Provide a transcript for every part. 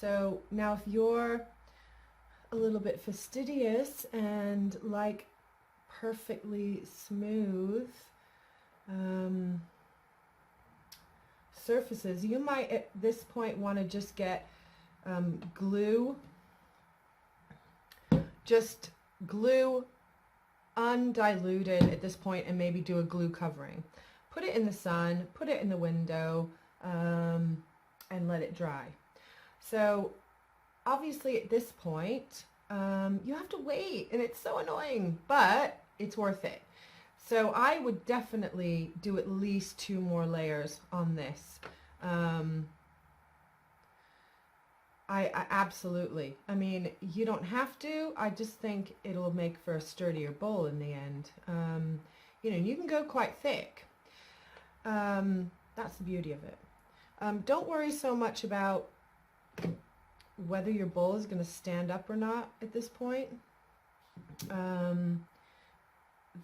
So now if you're a little bit fastidious and like perfectly smooth surfaces, you might at this point want to just get glue, just glue undiluted at this point, and maybe do a glue covering. Put it in the sun, put it in the window, and let it dry. So obviously at this point, you have to wait, and it's so annoying, but it's worth it. So I would definitely do at least 2 more layers on this. I absolutely. I mean, you don't have to. I just think it'll make for a sturdier bowl in the end. You know, you can go quite thick. That's the beauty of it. Don't worry so much about whether your bowl is going to stand up or not at this point.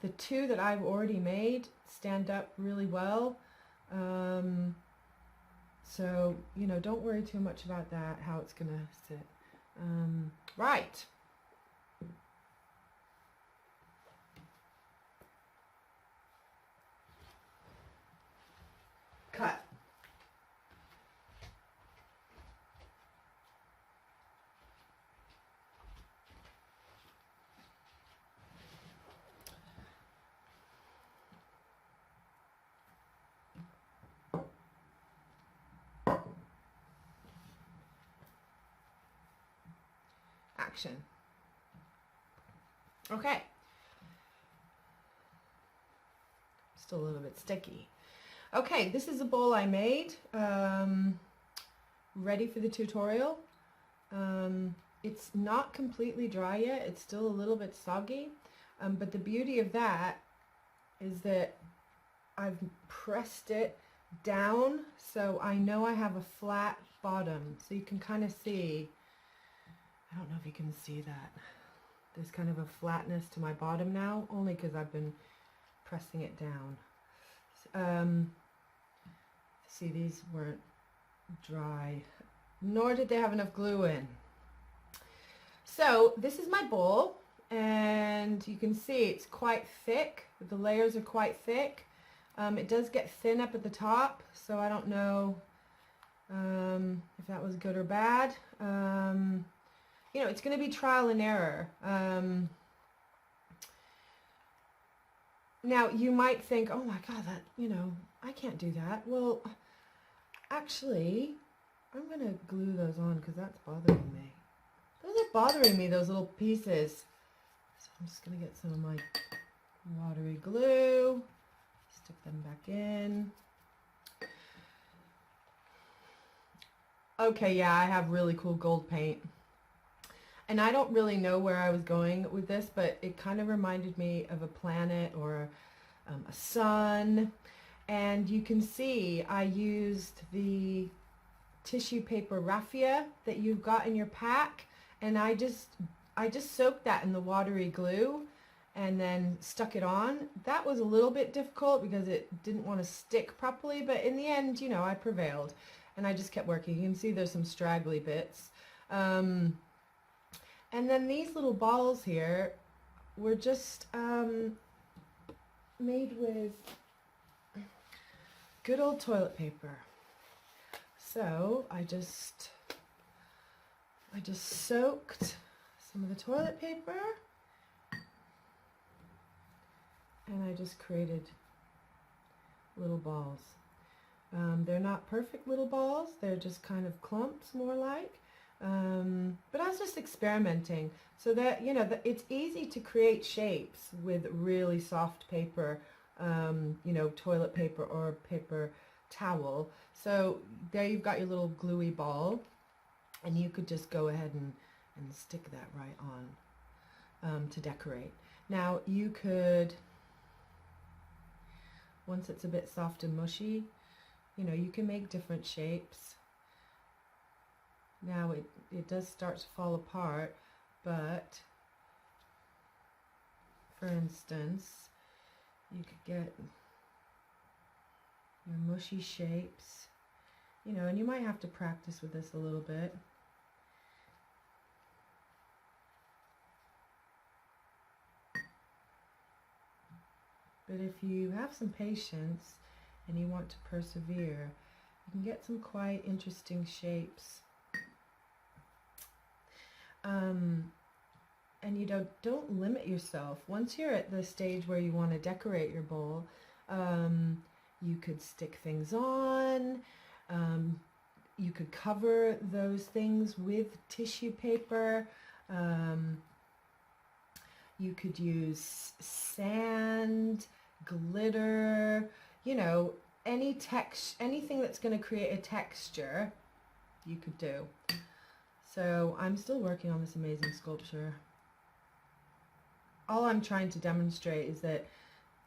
The 2 that I've already made stand up really well. So, you know, don't worry too much about that, how it's going to sit. Right. Cut. Action. Okay. Still a little bit sticky. Okay, this is a bowl I made, ready for the tutorial. It's not completely dry yet, it's still a little bit soggy, but the beauty of that is that I've pressed it down so I know I have a flat bottom, so you can kind of see, I don't know if you can see that, there's kind of a flatness to my bottom now, only because I've been pressing it down. See, these weren't dry, nor did they have enough glue in. So this is my bowl, and you can see it's quite thick. The layers are quite thick. It does get thin up at the top, so I don't know if that was good or bad. You know, it's going to be trial and error. Now, you might think, oh my God, that, you know, I can't do that. Well, actually, I'm going to glue those on because that's bothering me. Those are bothering me, those little pieces. So I'm just going to get some of my watery glue, stick them back in. Okay, yeah, I have really cool gold paint. And I don't really know where I was going with this, but it kind of reminded me of a planet or a sun. And you can see I used the tissue paper raffia that you've got in your pack, and I just soaked that in the watery glue and then stuck it on. That was a little bit difficult because it didn't want to stick properly, but in the end, you know, I prevailed, and I just kept working. You can see there's some straggly bits. And then these little balls here were just made with good old toilet paper. So I just soaked some of the toilet paper, and I just created little balls. They're not perfect little balls, they're just kind of clumps more like. But I was just experimenting so that, you know, that it's easy to create shapes with really soft paper, you know, toilet paper or paper towel. So there you've got your little gluey ball, and you could just go ahead and stick that right on to decorate. Now you could, once it's a bit soft and mushy, you know, you can make different shapes. Now it does start to fall apart, but for instance, you could get your mushy shapes, you know, and you might have to practice with this a little bit. But if you have some patience and you want to persevere, you can get some quite interesting shapes. And you don't limit yourself. Once you're at the stage where you want to decorate your bowl, you could stick things on. You could cover those things with tissue paper. You could use sand, glitter, you know, anything that's going to create a texture, you could do. So I'm still working on this amazing sculpture. All I'm trying to demonstrate is that,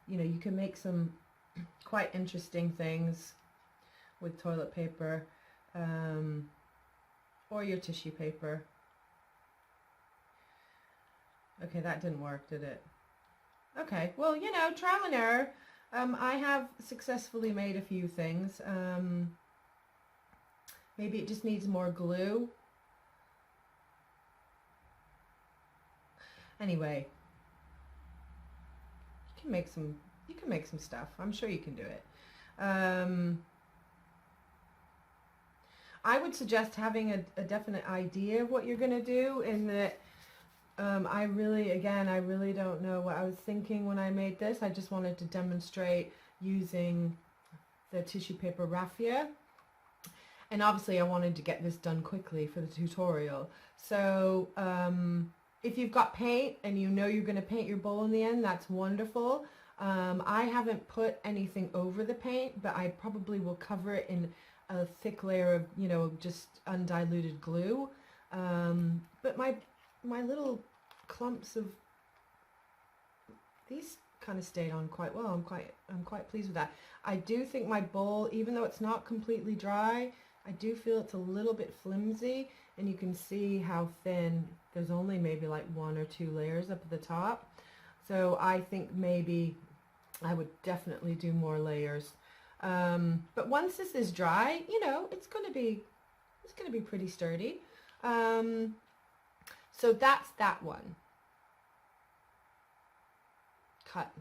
you know, you can make some quite interesting things with toilet paper, or your tissue paper. Okay, that didn't work, did it? Okay, well, you know, trial and error. I have successfully made a few things. Maybe it just needs more glue. Anyway, you can make some stuff. I'm sure you can do it. I would suggest having a definite idea of what you're going to do, in that I really don't know what I was thinking when I made this. I just wanted to demonstrate using the tissue paper raffia. And obviously I wanted to get this done quickly for the tutorial. So if you've got paint and you know you're going to paint your bowl in the end, that's wonderful. I haven't put anything over the paint, but I probably will cover it in a thick layer of, you know, just undiluted glue. But my little clumps of these kind of stayed on quite well. I'm quite pleased with that. I do think my bowl, even though it's not completely dry, I do feel it's a little bit flimsy, and you can see how thin. There's only maybe like 1 or 2 layers up at the top. So I think maybe I would definitely do more layers. But once this is dry, you know, it's going to be pretty sturdy. So that's that one. Cut.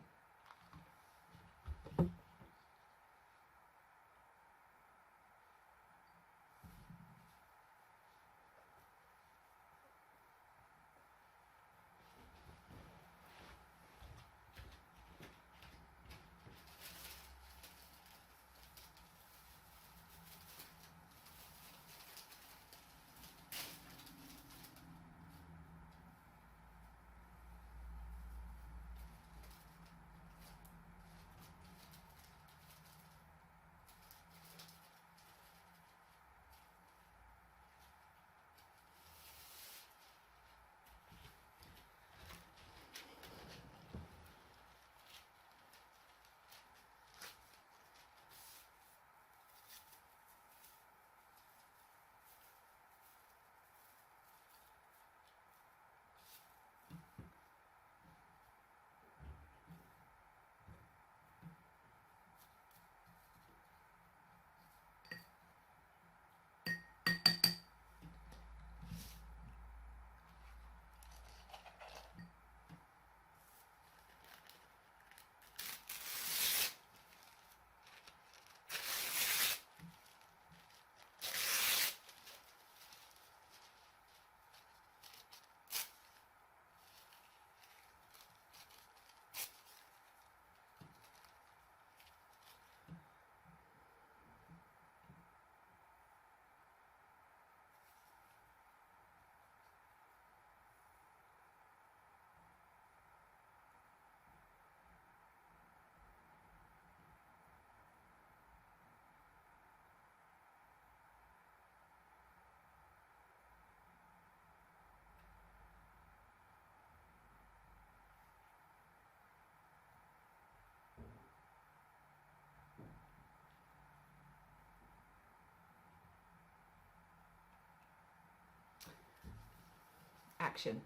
Action.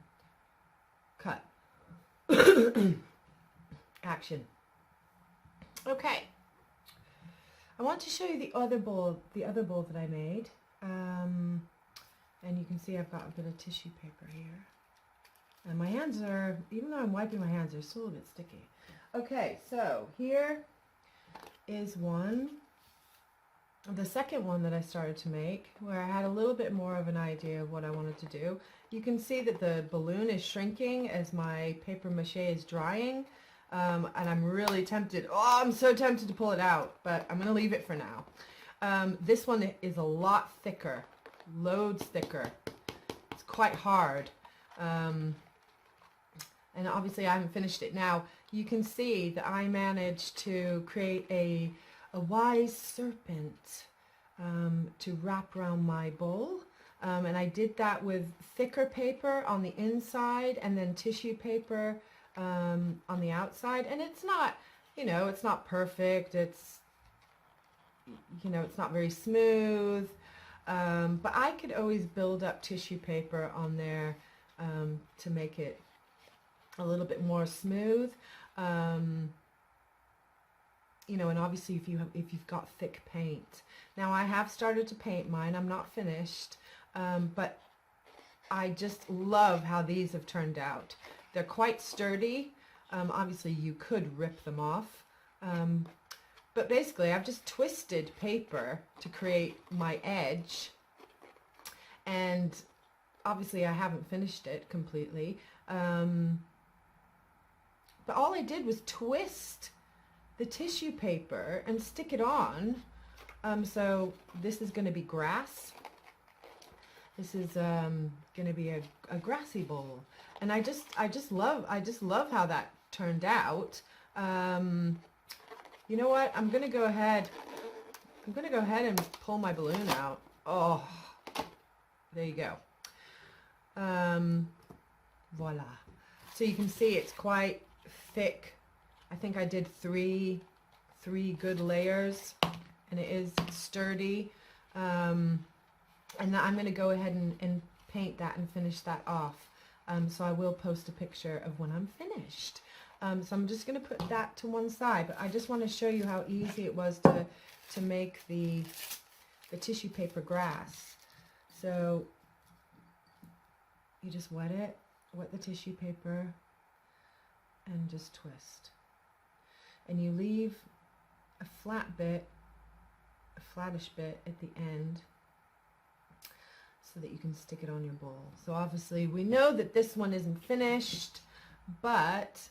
Cut. Action. Okay. I want to show you the other bowl that I made. And you can see I've got a bit of tissue paper here. And my hands are, even though I'm wiping my hands, they're still a bit sticky. Okay, so here is one. The second one that I started to make, where I had a little bit more of an idea of what I wanted to do. You can see that the balloon is shrinking as my paper mache is drying. And I'm really tempted. Oh, I'm so tempted to pull it out, but I'm going to leave it for now. This one is a lot thicker, loads thicker. It's quite hard. And obviously I haven't finished it. Now you can see that I managed to create a wise serpent to wrap around my bowl. And I did that with thicker paper on the inside and then tissue paper on the outside. And it's not, you know, it's not perfect. It's, you know, it's not very smooth. But I could always build up tissue paper on there to make it a little bit more smooth. You know, and obviously if you've got thick paint. Now I have started to paint mine. I'm not finished, but I just love how these have turned out. They're quite sturdy. Obviously you could rip them off, but basically I've just twisted paper to create my edge, and obviously I haven't finished it completely. But all I did was twist the tissue paper and stick it on. So this is going to be grass. This is going to be a grassy bowl, and I just love how that turned out. You know what? I'm going to go ahead and pull my balloon out. Oh, there you go. Voila. So you can see it's quite thick. I think I did three good layers, and it is sturdy. And I'm going to go ahead and paint that and finish that off. So I will post a picture of when I'm finished. So I'm just going to put that to one side, but I just want to show you how easy it was to make the tissue paper grass. So you just wet the tissue paper, and just twist. And you leave a flat bit, a flattish bit at the end, so that you can stick it on your bowl. So obviously we know that this one isn't finished, but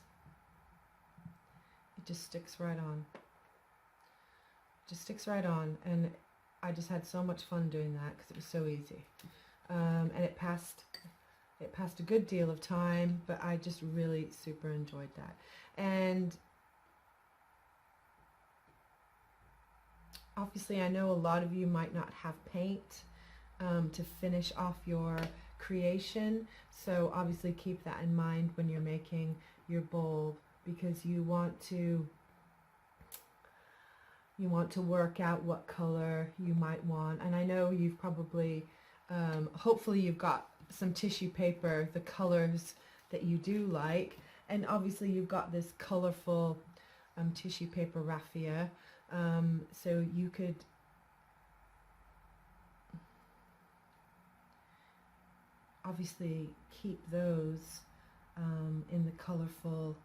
it just sticks right on. Just sticks right on, and I just had so much fun doing that because it was so easy. And it passed a good deal of time, but I just really super enjoyed that. And obviously I know a lot of you might not have paint to finish off your creation, so obviously keep that in mind when you're making your bulb, because you want to work out what color you might want. And I know you've probably hopefully you've got some tissue paper, the colors that you do like, and obviously you've got this colorful tissue paper raffia, so you could obviously keep those in the colorful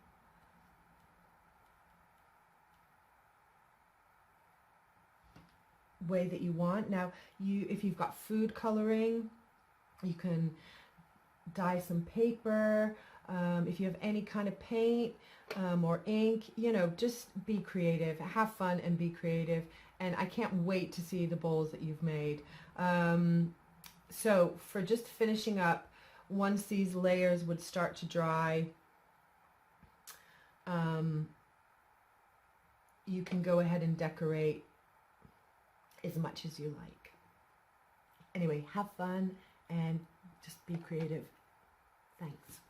way that you want. Now if you've got food coloring, you can dye some paper. If you have any kind of paint or ink, you know, just be creative, have fun and be creative. And I can't wait to see the bowls that you've made. So for just finishing up, once these layers would start to dry, you can go ahead and decorate as much as you like. Anyway, have fun and just be creative. Thanks.